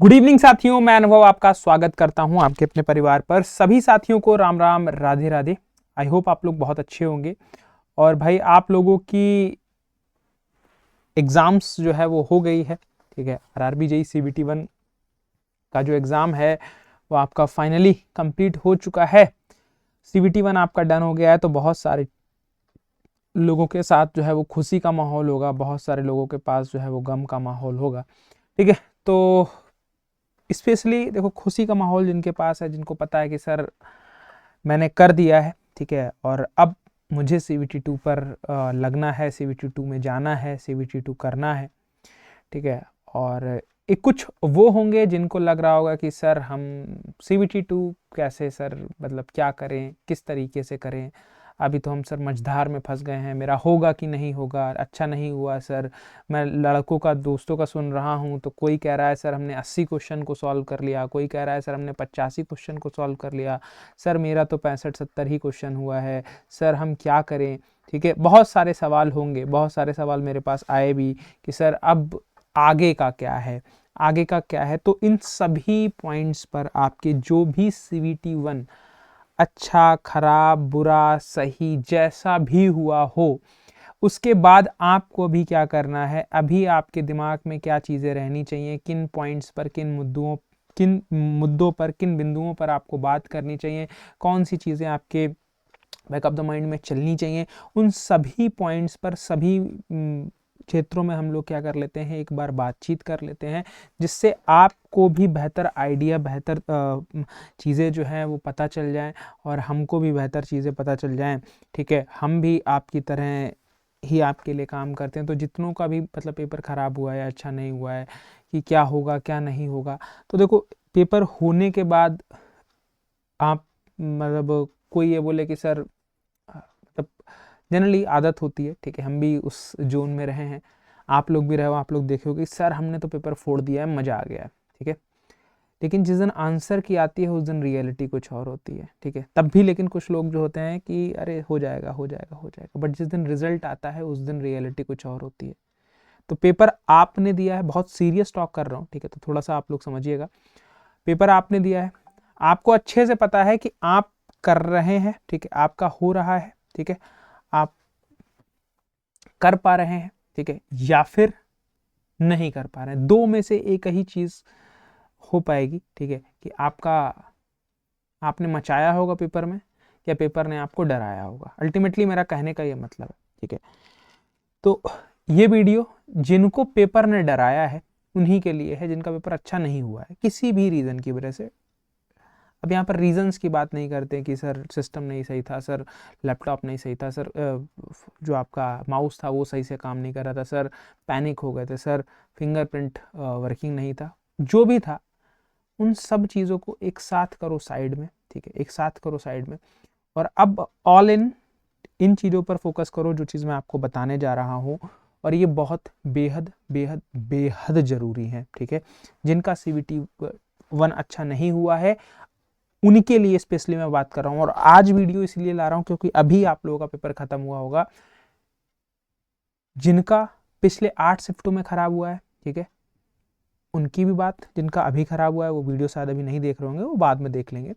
Good evening साथियों, मैं अनुभव आपका स्वागत करता हूं आपके अपने परिवार पर। सभी साथियों को राम राम, राधे राधे। आई होप आप लोग बहुत अच्छे होंगे। और भाई आप लोगों की एग्जाम्स जो है वो हो गई है, ठीक है। आरआरबी जेईई सीबीटी 1 का जो एग्ज़ाम है वो आपका फाइनली कंप्लीट हो चुका है। सीबीटी 1 आपका डन हो गया है, तो बहुत सारे लोगों के साथ जो है वो खुशी का माहौल होगा, बहुत सारे लोगों के पास जो है वो गम का माहौल होगा, ठीक है। तो स्पेशली देखो, खुशी का माहौल जिनके पास है, जिनको पता है कि सर मैंने कर दिया है, ठीक है, और अब मुझे सीबीटी 2 पर लगना है, सीबीटी 2 में जाना है, सीबीटी 2 करना है, ठीक है। और एक कुछ वो होंगे जिनको लग रहा होगा कि सर हम सीबीटी 2 कैसे, सर मतलब क्या करें, किस तरीके से करें, अभी तो हम सर मझधार में फंस गए हैं, मेरा होगा कि नहीं होगा, अच्छा नहीं हुआ सर। मैं लड़कों का, दोस्तों का सुन रहा हूँ तो कोई कह रहा है सर हमने 80 क्वेश्चन को सॉल्व कर लिया, कोई कह रहा है सर हमने 85 क्वेश्चन को सॉल्व कर लिया, सर मेरा तो 65-70 ही क्वेश्चन हुआ है, सर हम क्या करें, ठीक है। बहुत सारे सवाल होंगे, बहुत सारे सवाल मेरे पास आए भी कि सर अब आगे का क्या है, आगे का क्या है। तो इन सभी पॉइंट्स पर आपके जो भी सीबीटी 1 अच्छा, खराब, बुरा, सही जैसा भी हुआ हो, उसके बाद आपको भी क्या करना है, अभी आपके दिमाग में क्या चीज़ें रहनी चाहिए, किन पॉइंट्स पर, किन मुद्दों पर, किन बिंदुओं पर आपको बात करनी चाहिए, कौन सी चीज़ें आपके बैक ऑफ द माइंड में चलनी चाहिए, उन सभी पॉइंट्स पर, सभी क्षेत्रों में हम लोग क्या कर लेते हैं, एक बार बातचीत कर लेते हैं, जिससे आपको भी बेहतर आइडिया, बेहतर चीज़ें जो हैं वो पता चल जाएं और हमको भी बेहतर चीज़ें पता चल जाएं, ठीक है। हम भी आपकी तरह ही आपके लिए काम करते हैं। तो जितनों का भी मतलब पेपर ख़राब हुआ है, अच्छा नहीं हुआ है, कि क्या होगा क्या नहीं होगा, तो देखो पेपर होने के बाद आप मतलब कोई ये बोले कि सर मतलब जनरली आदत होती है, ठीक है, हम भी उस जोन में रहे हैं, आप लोग भी रहे हो, आप लोग देखे हो कि सर हमने तो पेपर फोड़ दिया है, मज़ा आ गया है, ठीक है। लेकिन जिस दिन आंसर की आती है उस दिन रियलिटी कुछ और होती है, ठीक है। तब भी लेकिन कुछ लोग जो होते हैं कि अरे हो जाएगा हो जाएगा हो जाएगा, बट जिस दिन रिजल्ट आता है उस दिन रियलिटी कुछ और होती है। तो पेपर आपने दिया है, बहुत सीरियस टॉक कर रहा हूँ, ठीक है, तो थोड़ा सा आप लोग समझिएगा। पेपर आपने दिया है, आपको अच्छे से पता है कि आप कर रहे हैं, ठीक है, आपका हो रहा है, ठीक है, आप कर पा रहे हैं, ठीक है, या फिर नहीं कर पा रहे हैं। दो में से एक ही चीज हो पाएगी, ठीक है, कि आपने मचाया होगा पेपर में, या पेपर ने आपको डराया होगा। अल्टीमेटली मेरा कहने का ये मतलब है, ठीक है। तो ये वीडियो जिनको पेपर ने डराया है उन्हीं के लिए है, जिनका पेपर अच्छा नहीं हुआ है किसी भी रीजन की वजह से। अब यहाँ पर रीजंस की बात नहीं करते कि सर सिस्टम नहीं सही था, सर लैपटॉप नहीं सही था, सर जो आपका माउस था वो सही से काम नहीं कर रहा था, सर पैनिक हो गए थे, सर फिंगरप्रिंट वर्किंग नहीं था, जो भी था उन सब चीज़ों को एक साथ करो साइड में, ठीक है, एक साथ करो साइड में। और अब ऑल इन चीज़ों पर फोकस करो जो चीज़ मैं आपको बताने जा रहा हूँ, और ये बहुत बेहद बेहद बेहद ज़रूरी है, ठीक है। जिनका सीबीटी 1 अच्छा नहीं हुआ है उनके लिए स्पेशली मैं बात कर रहा हूँ। और आज वीडियो इसलिए ला रहा हूँ क्योंकि अभी आप लोगों का पेपर खत्म हुआ होगा, जिनका पिछले 8 शिफ्टों में खराब हुआ है, ठीक है, उनकी भी बात, जिनका अभी खराब हुआ है वो वीडियो शायद अभी नहीं देख रहे होंगे, वो बाद में देख लेंगे,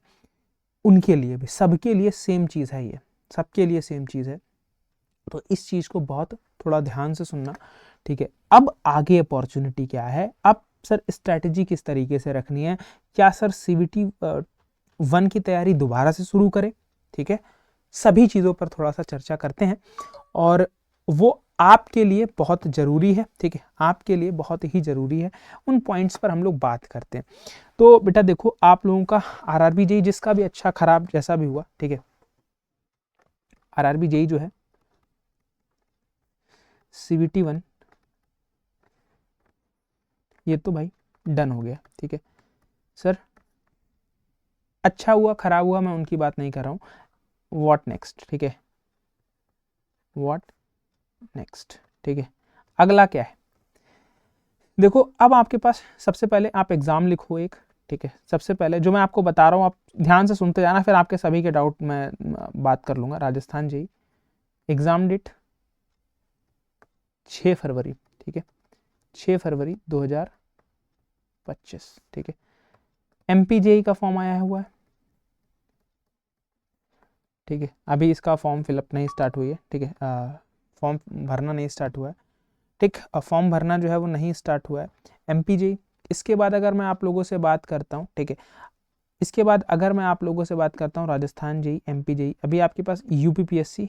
उनके लिए भी, सबके लिए सेम चीज़ है, ये सबके लिए सेम चीज़ है। तो इस चीज़ को बहुत थोड़ा ध्यान से सुनना, ठीक है। अब आगे अपॉर्चुनिटी क्या है, अब सर स्ट्रैटेजी किस तरीके से रखनी है, क्या सर सीबीटी 1 की तैयारी दोबारा से शुरू करें, ठीक है, सभी चीज़ों पर थोड़ा सा चर्चा करते हैं। और वो आपके लिए बहुत ज़रूरी है, ठीक है, आपके लिए बहुत ही ज़रूरी है, उन पॉइंट्स पर हम लोग बात करते हैं। तो बेटा देखो, आप लोगों का आरआरबी जेईई जिसका भी अच्छा खराब जैसा भी हुआ, ठीक है, आरआरबी जेईई जो है सीबीटी 1 ये तो भाई डन हो गया, ठीक है। सर अच्छा हुआ खराब हुआ मैं उनकी बात नहीं कर रहा हूँ, व्हाट नेक्स्ट, ठीक है, व्हाट नेक्स्ट, ठीक है, अगला क्या है। देखो अब आपके पास सबसे पहले आप एग्जाम लिखो एक, ठीक है। सबसे पहले जो मैं आपको बता रहा हूँ आप ध्यान से सुनते जाना, फिर आपके सभी के डाउट मैं बात कर लूंगा। राजस्थान जेईई एग्जाम डेट 6 फरवरी, ठीक है, 6 फरवरी 2025, 25, ठीक है। MPJE का फॉर्म आया हुआ है, ठीक है, अभी इसका फॉर्म फिलअप नहीं स्टार्ट हुई है, ठीक है, फॉर्म भरना नहीं स्टार्ट हुआ है, ठीक, फॉर्म भरना जो है वो नहीं स्टार्ट हुआ है। MPJE, इसके बाद अगर मैं आप लोगों से बात करता हूँ, ठीक है, इसके बाद अगर मैं आप लोगों से बात करता हूँ राजस्थान JEE, MPJE, अभी आपके पास UPPSC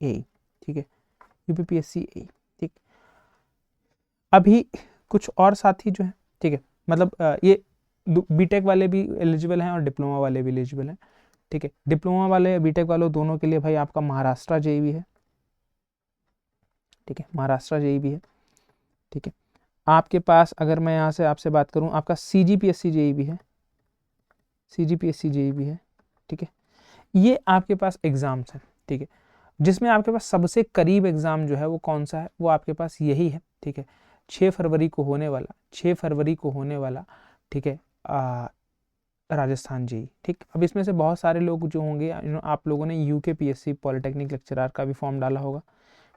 AE, ठीक है, UPPSC AE, ठीक। अभी कुछ और साथी जो है, ठीक है, मतलब ये बीटेक वाले भी एलिजिबल हैं और डिप्लोमा वाले भी एलिजिबल हैं, ठीक है। डिप्लोमा वाले बीटेक वालों दोनों के लिए भाई आपका महाराष्ट्र JEE भी है, ठीक है, महाराष्ट्र JEE भी है, ठीक है। आपके पास अगर मैं यहाँ से आपसे बात करूँ, आपका CGPSC JEE भी है, CGPSC JEE भी है, ठीक है। ये आपके पास एग्जाम्स हैं, ठीक है, जिसमें आपके पास सबसे करीब एग्जाम जो है वो कौन सा है, वो आपके पास यही है, ठीक है, 6 फरवरी को होने वाला, 6 फरवरी को होने वाला, ठीक है, राजस्थान JEE, ठीक। अब इसमें से बहुत सारे लोग जो होंगे, आप लोगों ने UKPSC पॉलिटेक्निक लेक्चरार का भी फॉर्म डाला होगा,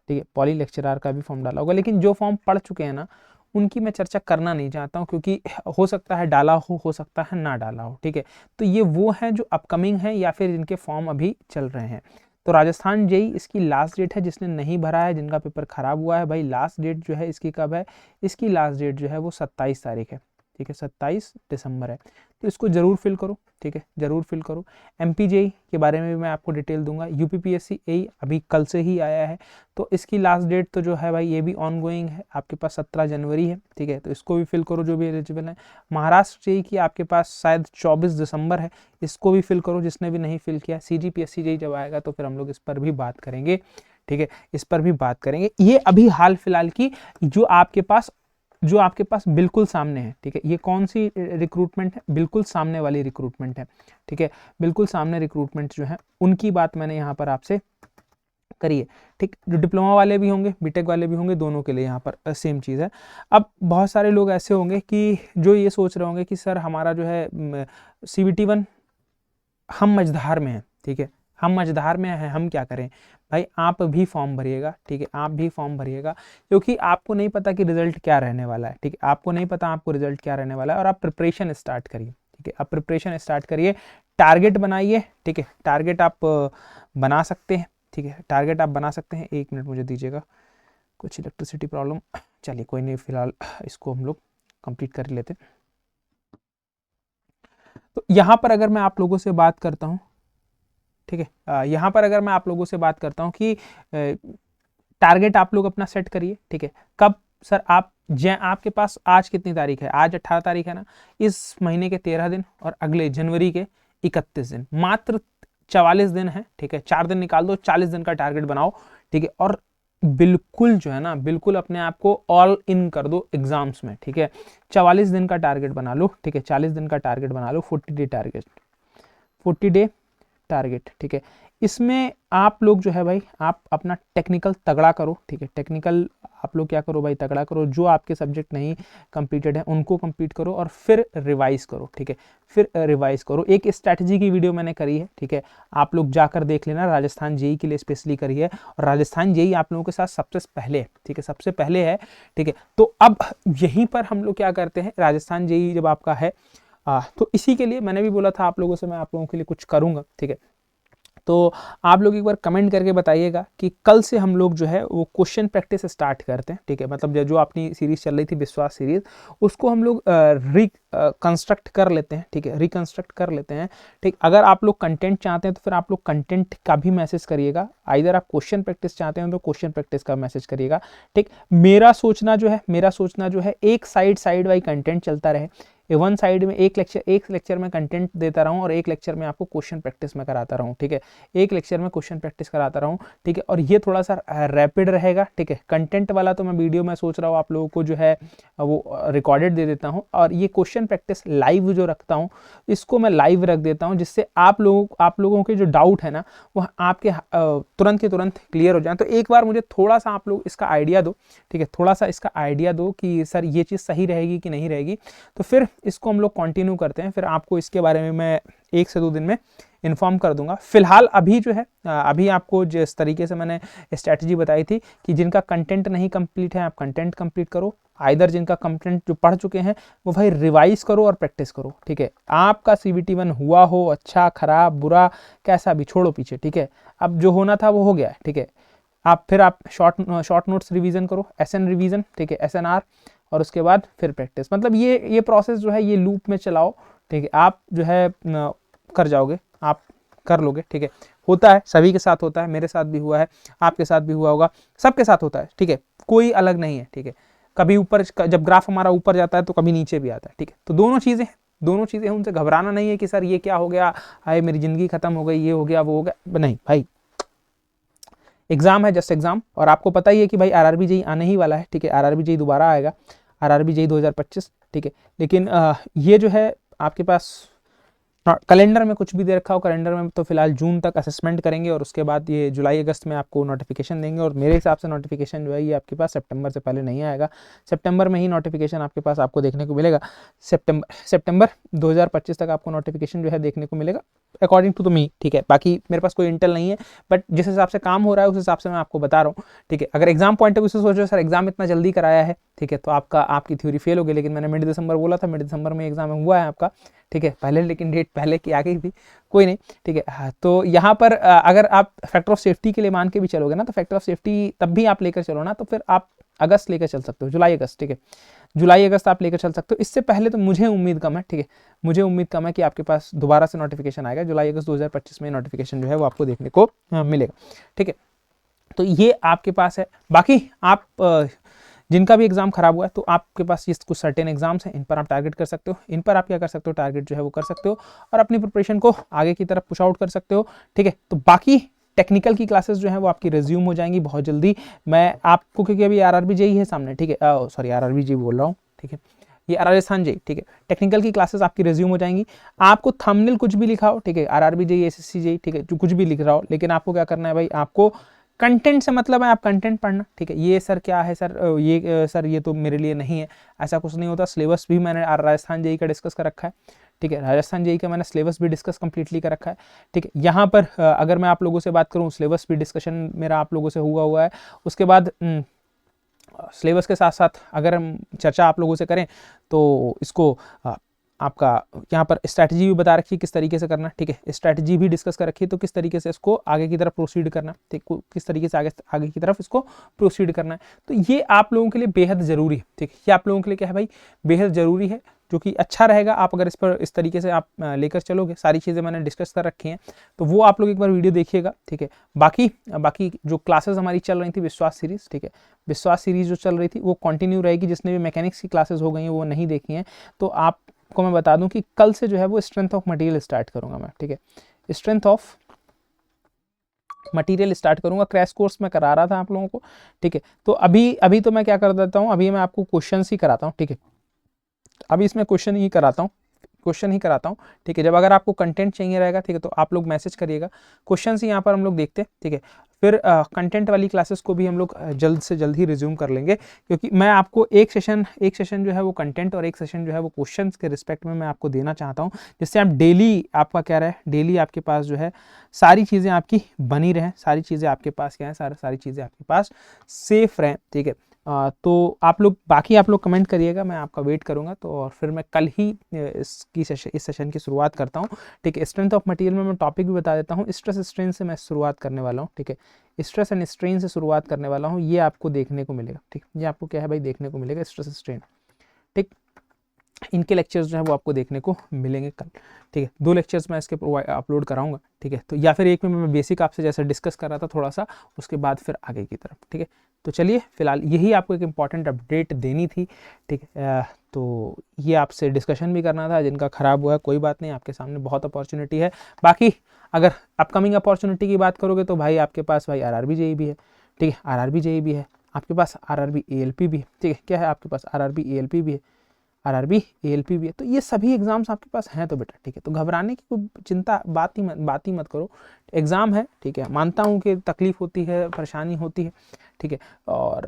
ठीक है, पॉली लेक्चरार का भी फॉर्म डाला होगा, लेकिन जो फॉर्म पढ़ चुके हैं ना, उनकी मैं चर्चा करना नहीं चाहता हूँ, क्योंकि हो सकता है डाला हो सकता है ना डाला हो, ठीक है। तो ये वो हैं जो अपकमिंग हैं या फिर जिनके फॉर्म अभी चल रहे हैं। तो राजस्थान JEE इसकी लास्ट डेट है, जिसने नहीं भरा है, जिनका पेपर खराब हुआ है, भाई लास्ट डेट जो है इसकी कब है, इसकी लास्ट डेट जो है वो 27 तारीख है, ठीक है, 27 दिसंबर है। तो इसको जरूर फिल करो, ठीक है, जरूर फिल करो। MPJE के बारे में भी मैं आपको डिटेल दूंगा। UPPSC AE अभी कल से ही आया है, तो इसकी लास्ट डेट तो जो है भाई ये भी ऑन गोइंग है, आपके पास 17 जनवरी है, ठीक है, तो इसको भी फिल करो जो भी एलिजिबल है। महाराष्ट्र JEE की आपके पास शायद 24 दिसंबर है, इसको भी फिल करो जिसने भी नहीं फिल किया। CGPSC JEE जब आएगा तो फिर हम लोग इस पर भी बात करेंगे, ठीक है, इस पर भी बात करेंगे। ये अभी हाल फिलहाल की जो आपके पास बिल्कुल सामने है, ठीक है, ये कौन सी रिक्रूटमेंट है, बिल्कुल सामने वाली रिक्रूटमेंट है, ठीक है, बिल्कुल सामने रिक्रूटमेंट जो है उनकी बात मैंने यहाँ पर आपसे करी है, ठीक। जो डिप्लोमा वाले भी होंगे, बीटेक वाले भी होंगे, दोनों के लिए यहाँ पर सेम चीज़ है। अब बहुत सारे लोग ऐसे होंगे कि जो ये सोच रहे होंगे कि सर हमारा जो है CBT1 हम मझधार में है, ठीक है, हम मझधार में हैं, हम क्या करें। भाई आप भी फॉर्म भरिएगा, ठीक है, आप भी फॉर्म भरिएगा, क्योंकि आपको नहीं पता कि रिजल्ट क्या रहने वाला है, ठीक है, आपको नहीं पता आपको रिजल्ट क्या रहने वाला है, और आप प्रिपरेशन स्टार्ट करिए, ठीक है, आप प्रिपरेशन स्टार्ट करिए, टारगेट बनाइए, ठीक है, टारगेट आप बना सकते हैं, ठीक है, टारगेट आप बना सकते हैं। 1 मिनट मुझे दीजिएगा, कुछ इलेक्ट्रिसिटी प्रॉब्लम, चलिए कोई नहीं, फिलहाल इसको हम लोग कंप्लीट कर लेते। तो यहाँ पर अगर मैं आप लोगों से बात करता हूँ, ठीक है, यहाँ पर अगर मैं आप लोगों से बात करता हूँ कि टारगेट आप लोग अपना सेट करिए, ठीक है। कब सर आपके पास आज कितनी तारीख है, आज 18 तारीख है ना, इस महीने के 13 दिन और अगले जनवरी के 31 दिन, मात्र 44 दिन है, ठीक है, 4 दिन निकाल दो, 40 दिन का टारगेट बनाओ, ठीक है, और बिल्कुल जो है ना, बिल्कुल अपने आप को ऑल इन कर दो एग्जाम्स में, ठीक है। 44 दिन का टारगेट बना लो, ठीक है, 40 दिन का टारगेट बना लो, 40 डे टारगेट, 40 डे टारगेट, ठीक है। इसमें आप लोग जो है भाई आप अपना टेक्निकल तगड़ा करो, ठीक है, टेक्निकल आप लोग क्या करो भाई, तगड़ा करो, जो आपके सब्जेक्ट नहीं कंप्लीटेड है उनको कंप्लीट करो और फिर रिवाइज करो, ठीक है, फिर रिवाइज करो। एक स्ट्रैटेजी की वीडियो मैंने करी है, ठीक है, आप लोग जाकर देख लेना, राजस्थान JEE के लिए स्पेशली करी है, और राजस्थान JEE आप लोगों के साथ सबसे पहले, ठीक है, सबसे पहले है, ठीक है। तो अब यहीं पर हम लोग क्या करते हैं, राजस्थान JEE जब आपका है तो इसी के लिए मैंने भी बोला था आप लोगों से मैं आप लोगों के लिए कुछ करूंगा, ठीक है। तो आप लोग एक बार कमेंट करके बताइएगा कि कल से हम लोग जो है वो क्वेश्चन प्रैक्टिस स्टार्ट करते हैं, ठीक है, मतलब जो अपनी सीरीज चल रही थी विश्वास सीरीज, उसको हम लोग रिकंस्ट्रक्ट कर लेते हैं, ठीक है, रिकंस्ट्रक्ट कर लेते हैं, ठीक। अगर आप लोग कंटेंट चाहते हैं तो फिर आप लोग कंटेंट का भी मैसेज करिएगा, आइदर आप क्वेश्चन प्रैक्टिस चाहते हैं तो क्वेश्चन प्रैक्टिस का मैसेज करिएगा, ठीक। मेरा सोचना जो है एक साइड बाई कंटेंट चलता रहे, वन साइड में एक लेक्चर में कंटेंट देता रहूं और एक लेक्चर में आपको क्वेश्चन प्रैक्टिस में कराता रहूं, ठीक है, एक लेक्चर में क्वेश्चन प्रैक्टिस कराता रहूं, ठीक है, और ये थोड़ा सा रैपिड रहेगा, ठीक है। कंटेंट वाला तो मैं वीडियो में सोच रहा हूँ आप लोगों को जो है वो रिकॉर्डेड दे देता हूँ, और ये क्वेश्चन प्रैक्टिस लाइव जो रखता हूँ इसको मैं लाइव रख देता हूँ, जिससे आप लोगों के जो डाउट है ना वो आपके तुरंत के तुरंत क्लियर हो जाए। तो एक बार मुझे थोड़ा सा आप लोग इसका आइडिया दो, ठीक है, थोड़ा सा इसका आइडिया दो कि सर ये चीज़ सही रहेगी कि नहीं रहेगी, तो फिर इसको हम लोग कंटिन्यू करते हैं। फिर आपको इसके बारे में मैं 1 से 2 दिन में इन्फॉर्म कर दूंगा। फिलहाल अभी जो है अभी आपको जिस तरीके से मैंने स्ट्रैटेजी बताई थी कि जिनका कंटेंट नहीं कंप्लीट है आप कंटेंट कंप्लीट करो, आइदर जिनका कंटेंट जो पढ़ चुके हैं वो भाई रिवाइज करो और प्रैक्टिस करो, ठीक है। आपका CBT 1 हुआ हो, अच्छा खराब बुरा कैसा भी छोड़ो पीछे, ठीक है। अब जो होना था वो हो गया है, ठीक है। आप शॉर्ट नोट्स रिवीजन करो, SN रिवीजन, ठीक है, SNR, और उसके बाद फिर प्रैक्टिस। मतलब ये प्रोसेस जो है ये लूप में चलाओ, ठीक है। आप जो है कर जाओगे, आप कर लोगे, ठीक है। होता है, सभी के साथ होता है, मेरे साथ भी हुआ है, आपके साथ भी हुआ होगा, सबके साथ होता है, ठीक है। कोई अलग नहीं है, ठीक है। कभी ऊपर, जब ग्राफ हमारा ऊपर जाता है तो कभी नीचे भी आता है, ठीक है। तो दोनों चीज़ें हैं, उनसे घबराना नहीं है कि सर ये क्या हो गया, हाय मेरी ज़िंदगी खत्म हो गई, ये हो गया वो हो गया, नहीं भाई। एग्जाम है, जस्ट एग्जाम, और आपको पता ही है कि भाई RRB JEE आने ही वाला है, ठीक है। RRB JEE दोबारा आएगा, RRB JEE 2025, ठीक है। लेकिन ये जो है आपके पास कैलेंडर में कुछ भी दे रखा हो, कैलेंडर में तो फिलहाल जून तक असेसमेंट करेंगे और उसके बाद ये जुलाई अगस्त में आपको नोटिफिकेशन देंगे। और मेरे हिसाब से नोटिफिकेशन जो है ये आपके पास सितंबर से पहले नहीं आएगा, सितंबर में ही नोटिफिकेशन आपके पास आपको देखने को मिलेगा। सितंबर 2025 तक आपको नोटिफिकेशन जो है देखने को मिलेगा, अकॉर्डिंग टू मी, ठीक है। बाकी मेरे पास कोई इंटेल नहीं है, बट जिस हिसाब से काम हो रहा है उस हिसाब से मैं आपको बता रहा हूँ, ठीक है। अगर एग्जाम पॉइंट ऑफ व्यू से सोचो सर एग्जाम इतना जल्दी कराया है, ठीक है, तो आपकी थ्योरी फेल हो गई। लेकिन मैंने मिड दिसंबर बोला था, मिड दिसंबर में एग्जाम हुआ है आपका, ठीक है। पहले लेकिन डेट पहले की आ गई थी, कोई नहीं, ठीक है। हाँ, तो यहाँ पर अगर आप फैक्टर ऑफ सेफ्टी के लिए मान के भी चलोगे ना, तो फैक्टर ऑफ सेफ्टी तब भी आप लेकर चलो ना, तो फिर आप अगस्त लेकर चल सकते हो, जुलाई अगस्त, ठीक है। जुलाई अगस्त आप लेकर चल सकते हो। इससे पहले तो मुझे उम्मीद कम है, ठीक है। मुझे उम्मीद कम है कि आपके पास दोबारा से नोटिफिकेशन आएगा। जुलाई अगस्त 2025 में नोटिफिकेशन जो है वो आपको देखने को मिलेगा, ठीक है। तो ये आपके पास है। बाकी आप जिनका भी एग्जाम खराब हुआ है तो आपके पास ये कुछ सर्टेन एग्जाम्स हैं, इन पर आप टारगेट कर सकते हो, इन पर आप क्या कर सकते हो, टारगेट जो है वो कर सकते हो और अपनी प्रिपरेशन को आगे की तरफ पुश आउट कर सकते हो, ठीक है। तो बाकी टेक्निकल की क्लासेस जो है वो आपकी रिज्यूम हो जाएंगी बहुत जल्दी। मैं आपको, क्योंकि अभी RRB JEE है सामने, ठीक है, सॉरी RRB JEE बोल रहा हूँ, ठीक है, ये राजस्थान JEE, ठीक है। टेक्निकल की क्लासेस आपकी रिज्यूम हो जाएंगी। आपको थंबनेल कुछ भी लिखा हो, ठीक है, RRB JEE SSC JEE, ठीक है, जो कुछ भी लिख रहा हो, लेकिन आपको क्या करना है भाई, आपको कंटेंट से मतलब है, आप कंटेंट पढ़ना, ठीक है। ये सर क्या है सर, ये सर ये तो मेरे लिए नहीं है, ऐसा कुछ नहीं होता। सिलेबस भी मैंने राजस्थान JEE का डिस्कस कर रखा है, ठीक है। राजस्थान JEE का मैंने सिलेबस भी डिस्कस कंप्लीटली कर रखा है, ठीक है। यहाँ पर अगर मैं आप लोगों से बात करूँ, सिलेबस भी डिस्कशन मेरा आप लोगों से हुआ है। उसके बाद सिलेबस के साथ साथ अगर हम चर्चा आप लोगों से करें तो इसको आपका यहाँ पर स्ट्रैटेजी भी बता रखी है किस तरीके से करना, ठीक है। स्ट्रैटेजी भी डिस्कस कर रखी है, तो किस तरीके से इसको आगे की तरफ प्रोसीड करना, ठीक, किस तरीके से आगे की तरफ इसको प्रोसीड करना है। तो ये आप लोगों के लिए बेहद ज़रूरी है, ठीक है। ये आप लोगों के लिए क्या है भाई, बेहद ज़रूरी है, जो कि अच्छा रहेगा आप अगर इस तरीके से आप लेकर चलोगे। सारी चीज़ें मैंने डिस्कस कर रखी हैं, तो वो आप लोग एक बार वीडियो देखिएगा, ठीक है। बाकी जो क्लासेस हमारी चल रही थी विश्वास सीरीज़, ठीक है, विश्वास सीरीज़ जो चल रही थी वो कंटिन्यू रहेगी। जिसने भी मैकेनिक्स की क्लासेस हो गई हैं वो नहीं देखी हैं, तो आपको मैं बता दूं कि कल से जो है वो स्ट्रेंथ ऑफ मटेरियल स्टार्ट करूंगा मैं, ठीक है। स्ट्रेंथ ऑफ मटेरियल स्टार्ट करूंगा, क्रैश कोर्स में करा रहा था आप लोगों को, ठीक है। तो अभी तो मैं क्या कर देता हूँ, अभी मैं आपको क्वेश्चन ही कराता हूँ, ठीक है। अभी इसमें क्वेश्चन ही कराता हूँ, ठीक है। जब अगर आपको कंटेंट चाहिए रहेगा, ठीक है, तो आप लोग मैसेज करिएगा। क्वेश्चन ही यहाँ पर हम लोग देखते हैं, ठीक है। फिर कंटेंट वाली क्लासेस को भी हम लोग जल्द से जल्द ही रिज्यूम कर लेंगे, क्योंकि मैं आपको एक सेशन जो है वो कंटेंट और एक सेशन जो है वो क्वेश्चंस के रिस्पेक्ट में मैं आपको देना चाहता हूँ, जिससे आप डेली आपका क्या रहे, डेली आपके पास जो है सारी चीज़ें आपकी बनी रहें, सारी चीज़ें आपके पास क्या है, सारी चीज़ें आपके पास सेफ रहें, ठीक है। तो आप लोग कमेंट करिएगा, मैं आपका वेट करूंगा। तो और फिर मैं कल ही इस सेशन की शुरुआत करता हूं, ठीक है। स्ट्रेंथ ऑफ मटेरियल में मैं टॉपिक भी बता देता हूं, स्ट्रेस स्ट्रेन से मैं शुरुआत करने वाला हूं, ठीक है। स्ट्रेस एंड स्ट्रेन से शुरुआत करने वाला हूं, ये आपको देखने को मिलेगा, ठीक। ये आपको क्या है भाई, देखने को मिलेगा स्ट्रेस स्ट्रेन, ठीक। इनके लेक्चर्स जो है वो आपको देखने को मिलेंगे कल, ठीक है। 2 लेक्चर्स मैं इसके अपलोड कराऊंगा, ठीक है। तो या फिर एक में मैं बेसिक आपसे जैसे डिस्कस कर रहा था थोड़ा सा, उसके बाद फिर आगे की तरफ, ठीक है। तो चलिए फिलहाल यही आपको एक इंपॉर्टेंट अपडेट देनी थी, ठीक है। तो ये आपसे डिस्कशन भी करना था। जिनका खराब हुआ है कोई बात नहीं, आपके सामने बहुत अपॉर्चुनिटी है। बाकी अगर अपकमिंग अपॉर्चुनिटी की बात करोगे तो भाई आपके पास भाई RRB JEE भी है, ठीक है, RRB JEE भी है, आपके पास RRB ALP भी है, ठीक है। क्या है आपके पास, RRB ALP भी है, RRB ALP भी है। तो ये सभी एग्जाम्स आपके पास हैं तो बेटा, ठीक है। तो घबराने की कोई चिंता बात ही मत करो। एग्जाम है, ठीक है, मानता हूँ कि तकलीफ होती है, परेशानी होती है, ठीक है, और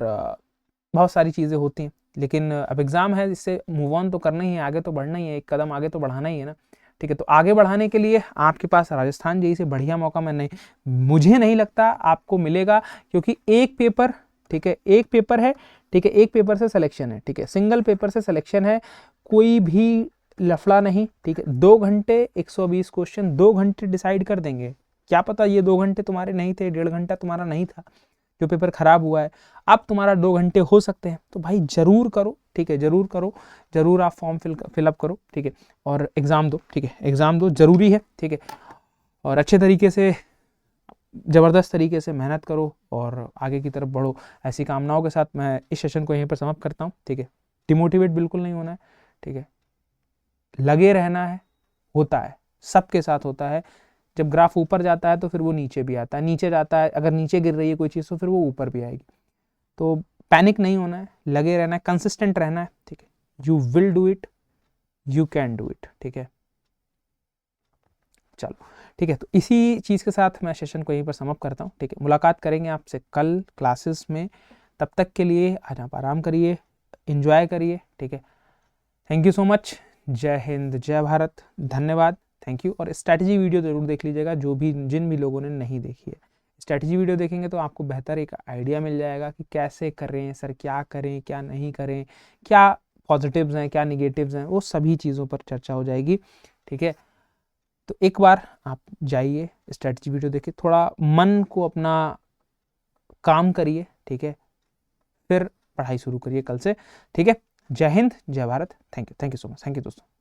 बहुत सारी चीज़ें होती हैं, लेकिन अब एग्जाम है, इससे मूव ऑन तो करना ही है, आगे तो बढ़ना ही है, एक कदम आगे तो बढ़ाना ही है ना, ठीक है। तो आगे बढ़ाने के लिए आपके पास राजस्थान जेईई से बढ़िया मौका मुझे नहीं लगता आपको मिलेगा, क्योंकि एक पेपर, ठीक है, एक पेपर है, ठीक है, एक पेपर से सिलेक्शन है, ठीक है, सिंगल पेपर से सिलेक्शन है, कोई भी लफड़ा नहीं, ठीक है। 2 घंटे 120 क्वेश्चन, 2 घंटे डिसाइड कर देंगे। क्या पता ये 2 घंटे तुम्हारे नहीं थे, 1.5 घंटा तुम्हारा नहीं था, जो पेपर खराब हुआ है, अब तुम्हारा 2 घंटे हो सकते हैं। तो भाई जरूर करो, ठीक है, जरूर करो, जरूर आप फॉर्म फिलअप करो, ठीक है, और एग्जाम दो, ठीक है, एग्जाम दो, जरूरी है, ठीक है, और अच्छे तरीके से, ज़बरदस्त तरीके से मेहनत करो और आगे की तरफ बढ़ो। ऐसी कामनाओं के साथ मैं इस सेशन को यहीं पर समाप्त करता हूँ, ठीक है। डिमोटिवेट बिल्कुल नहीं होना है, ठीक है, लगे रहना है, होता है, सबके साथ होता है। जब ग्राफ ऊपर जाता है तो फिर वो नीचे भी आता है, नीचे जाता है, अगर नीचे गिर रही है कोई चीज़ तो फिर वो ऊपर भी आएगी। तो पैनिक नहीं होना है, लगे रहना है, कंसिस्टेंट रहना है, ठीक है। You will do it, you can do it, ठीक है। चलो ठीक है, तो इसी चीज़ के साथ मैं सेशन को यहीं पर समाप्त करता हूँ, ठीक है। मुलाकात करेंगे आपसे कल क्लासेस में, तब तक के लिए आज आप आराम करिए, एंजॉय करिए, ठीक है। थैंक यू सो मच, जय हिंद, जय भारत, धन्यवाद, थैंक यू। और स्ट्रैटेजी वीडियो जरूर देख लीजिएगा, जिन भी लोगों ने नहीं देखी है। स्ट्रैटेजी वीडियो देखेंगे तो आपको बेहतर एक आइडिया मिल जाएगा कि कैसे करें सर, क्या करें क्या नहीं करें, क्या पॉजिटिव्स हैं क्या निगेटिव्स हैं, वो सभी चीज़ों पर चर्चा हो जाएगी, ठीक है। तो एक बार आप जाइए, स्ट्रैटेजी वीडियो देखिए, थोड़ा मन को अपना काम करिए, ठीक है, फिर पढ़ाई शुरू करिए कल से, ठीक है। जय हिंद, जय Bharat, thank you so much, thank you दोस्तों।